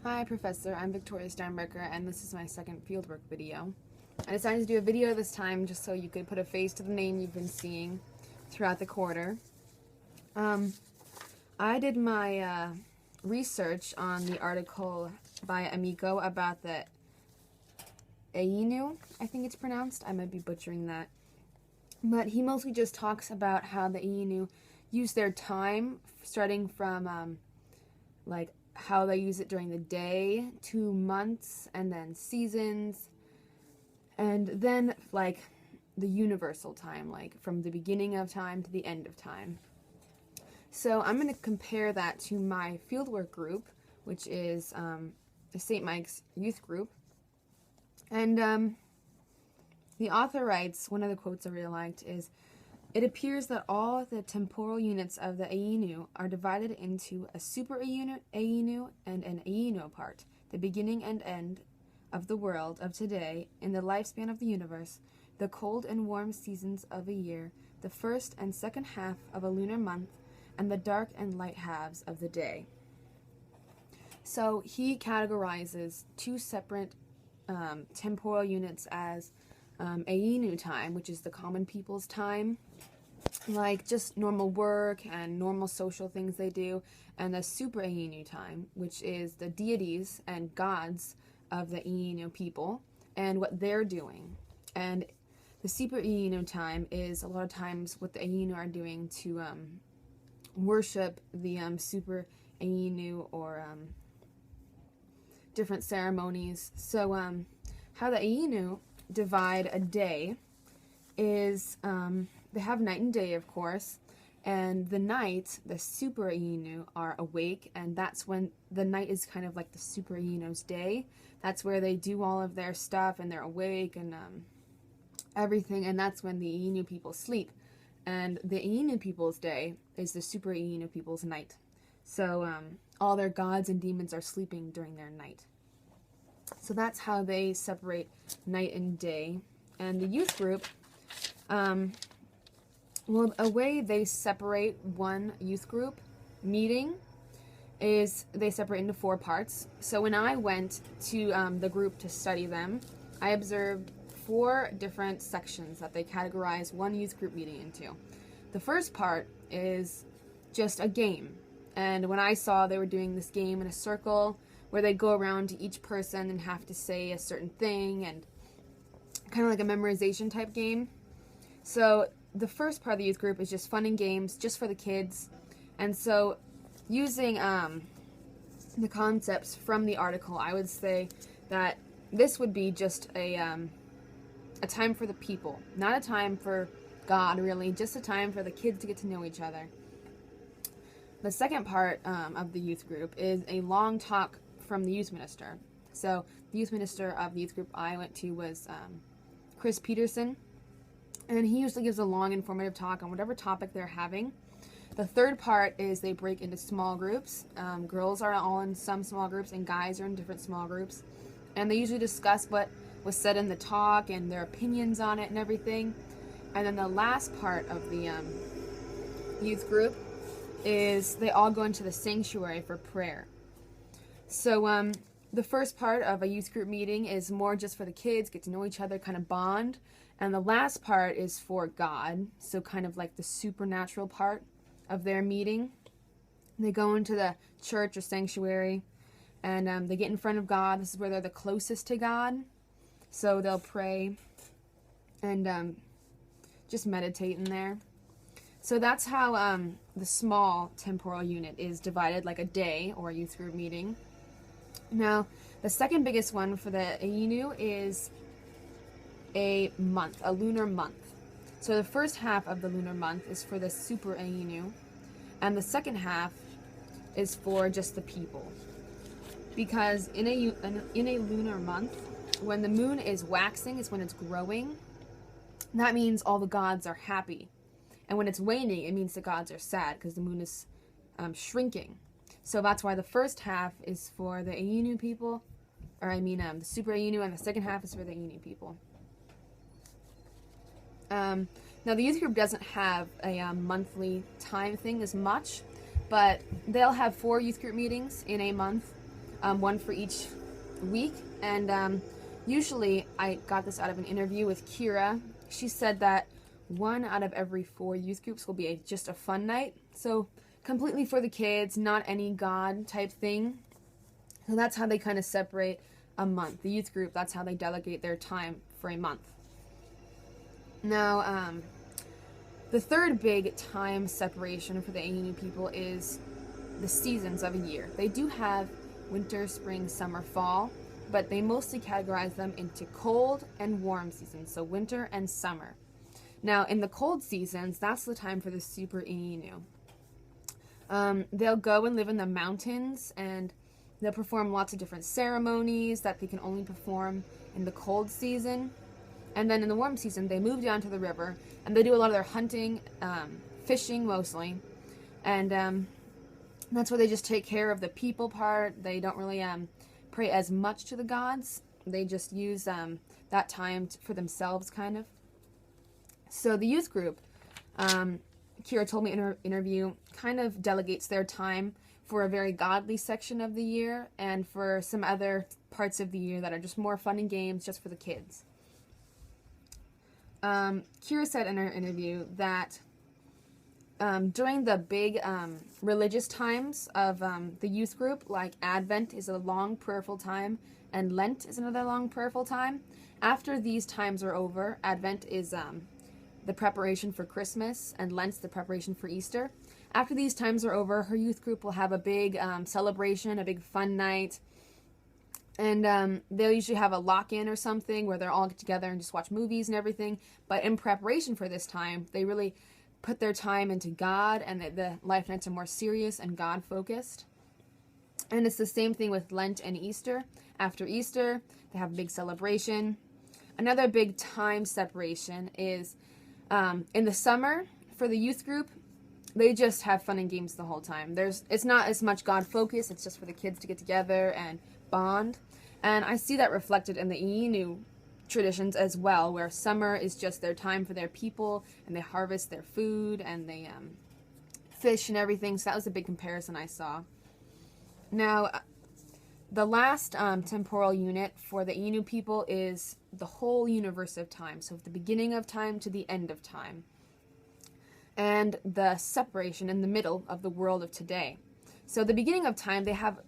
Hi Professor, I'm Victoria Steinbrecher and this is my second fieldwork video. I decided to do a video this time just so you could put a face to the name you've been seeing throughout the quarter. I did my research on the article by Amico about the Ainu, I think it's pronounced. I might be butchering that. But he mostly just talks about how the Ainu use their time starting from like how they use it during the day, 2 months, and then seasons, and then like the universal time, like from the beginning of time to the end of time. So I'm going to compare that to my fieldwork group, which is the St. Mike's youth group. And the author writes, one of the quotes I really liked is, "It appears that all the temporal units of the Ainu are divided into a super Ainu and an Ainu part, the beginning and end of the world of today, in the lifespan of the universe, the cold and warm seasons of a year, the first and second half of a lunar month, and the dark and light halves of the day." So he categorizes two separate temporal units as Ainu time, which is the common people's time, like just normal work and normal social things they do, and the super Ainu time, which is the deities and gods of the Ainu people and what they're doing. And the super Ainu time is a lot of times what the Ainu are doing to worship the super Ainu or different ceremonies. So how the Ainu divide a day is they have night and day, of course, and the night, the super Ainu are awake, and that's when the night is kind of like the super Ainu's day. That's where they do all of their stuff and they're awake and everything, and that's when the Ainu people sleep. And the Ainu people's day is the super Ainu people's night. So all their gods and demons are sleeping during their night. So that's how they separate night and day. And the youth group, well, a way they separate one youth group meeting is they separate into 4 parts. So when I went to the group to study them, I observed 4 different sections that they categorize one youth group meeting into. The first part is just a game. And when I saw they were doing this game in a circle where they go around to each person and have to say a certain thing, and kind of like a memorization type game. So the first part of the youth group is just fun and games, just for the kids. And so using the concepts from the article, I would say that this would be just a time for the people, not a time for God, really, just a time for the kids to get to know each other. The second part of the youth group is a long talk from the youth minister. So the youth minister of the youth group I went to was Chris Peterson, and he usually gives a long informative talk on whatever topic they're having. The third part is they break into small groups. Girls are all in some small groups and guys are in different small groups, and they usually discuss what was said in the talk and their opinions on it and everything. And then the last part of the youth group is they all go into the sanctuary for prayer. So the first part of a youth group meeting is more just for the kids, get to know each other, kind of bond. And the last part is for God, so kind of like the supernatural part of their meeting. They go into the church or sanctuary, and they get in front of God. This is where they're the closest to God. So they'll pray and just meditate in there. So that's how the small temporal unit is divided, like a day or a youth group meeting. Now, the second biggest one for the Ainu is a month, a lunar month. So the first half of the lunar month is for the super Ainu, and the second half is for just the people. Because in a lunar month, when the moon is waxing, is when it's growing. That means all the gods are happy. And when it's waning, it means the gods are sad because the moon is shrinking. So that's why the first half is for the Ainu people, or the super Ainu, and the second half is for the Ainu people. Now the youth group doesn't have a monthly time thing as much, but they'll have 4 youth group meetings in a month. one for each week. And usually I got this out of an interview with Kira. She said that 1 out of every 4 youth groups will be just a fun night. So completely for the kids, not any God type thing. So that's how they kind of separate a month. The youth group, that's how they delegate their time for a month. Now, the third big time separation for the ANU people is the seasons of a year. They do have winter, spring, summer, fall, but they mostly categorize them into cold and warm seasons, so winter and summer. Now, in the cold seasons, that's the time for the super ANU. They'll go and live in the mountains, and they'll perform lots of different ceremonies that they can only perform in the cold season. And then in the warm season, they move down to the river, and they do a lot of their hunting, fishing mostly. And that's where they just take care of the people part. They don't really pray as much to the gods. They just use that time for themselves, kind of. So the youth group, Kira told me in her interview, kind of delegates their time for a very godly section of the year and for some other parts of the year that are just more fun and games just for the kids. Kira said in her interview that during the big religious times of the youth group, like Advent is a long prayerful time and Lent is another long prayerful time. After these times are over, Advent is the preparation for Christmas, and Lent's the preparation for Easter. After these times are over, her youth group will have a big celebration, a big fun night. And they'll usually have a lock-in or something where they're all get together and just watch movies and everything. But in preparation for this time, they really put their time into God, and the life nights are more serious and God-focused. And it's the same thing with Lent and Easter. After Easter, they have a big celebration. Another big time separation is in the summer for the youth group. They just have fun and games the whole time. It's not as much God-focused. It's just for the kids to get together and bond. And I see that reflected in the Iinu traditions as well, where summer is just their time for their people, and they harvest their food, and they fish and everything. So that was a big comparison I saw. Now, the last temporal unit for the Iinu people is the whole universe of time. So the beginning of time to the end of time. And the separation in the middle of the world of today. So the beginning of time, they have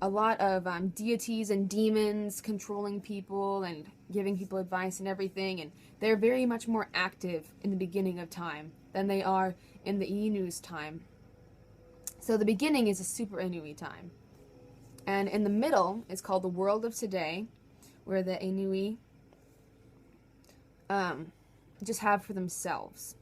a lot of deities and demons controlling people and giving people advice and everything, and they're very much more active in the beginning of time than they are in the Inu's time. So the beginning is a super Inui time. And in the middle is called the world of today, where the Inui just have for themselves.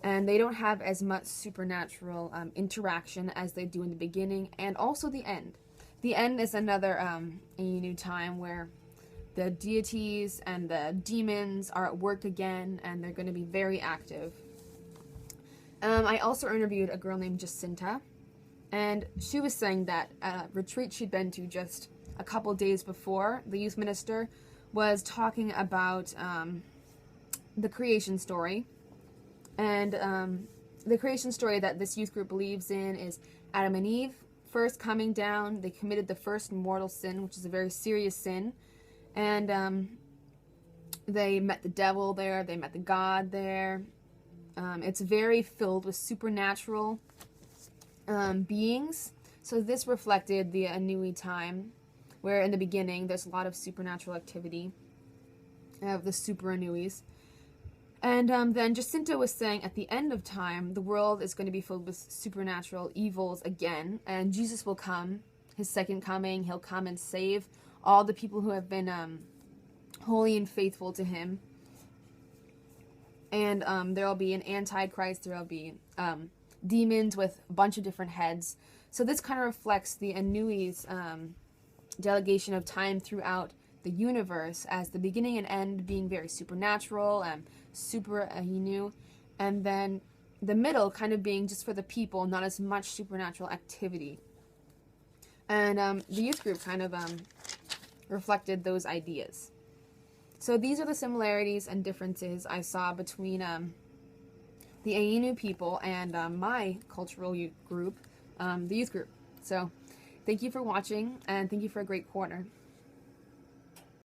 And they don't have as much supernatural interaction as they do in the beginning and also the end. The end is another Ainu time where the deities and the demons are at work again, and they're going to be very active. I also interviewed a girl named Jacinta, and she was saying that a retreat she'd been to just a couple days before, the youth minister was talking about the creation story. And the creation story that this youth group believes in is Adam and Eve first coming down. They committed the first mortal sin, which is a very serious sin. And they met the devil there. They met the God there. It's very filled with supernatural beings. So this reflected the Anui time, where in the beginning there's a lot of supernatural activity of the super Anuis. And then Jacinta was saying at the end of time, the world is going to be filled with supernatural evils again, and Jesus will come, his second coming. He'll come and save all the people who have been holy and faithful to him. And there will be an antichrist, there will be demons with a bunch of different heads. So this kind of reflects the Anui's delegation of time throughout the universe as the beginning and end being very supernatural and super Ahinu, and then the middle kind of being just for the people, not as much supernatural activity. And the youth group kind of reflected those ideas. So these are the similarities and differences I saw between the Ainu people and my cultural youth group, the youth group. So Thank you for watching, and thank you for a great quarter.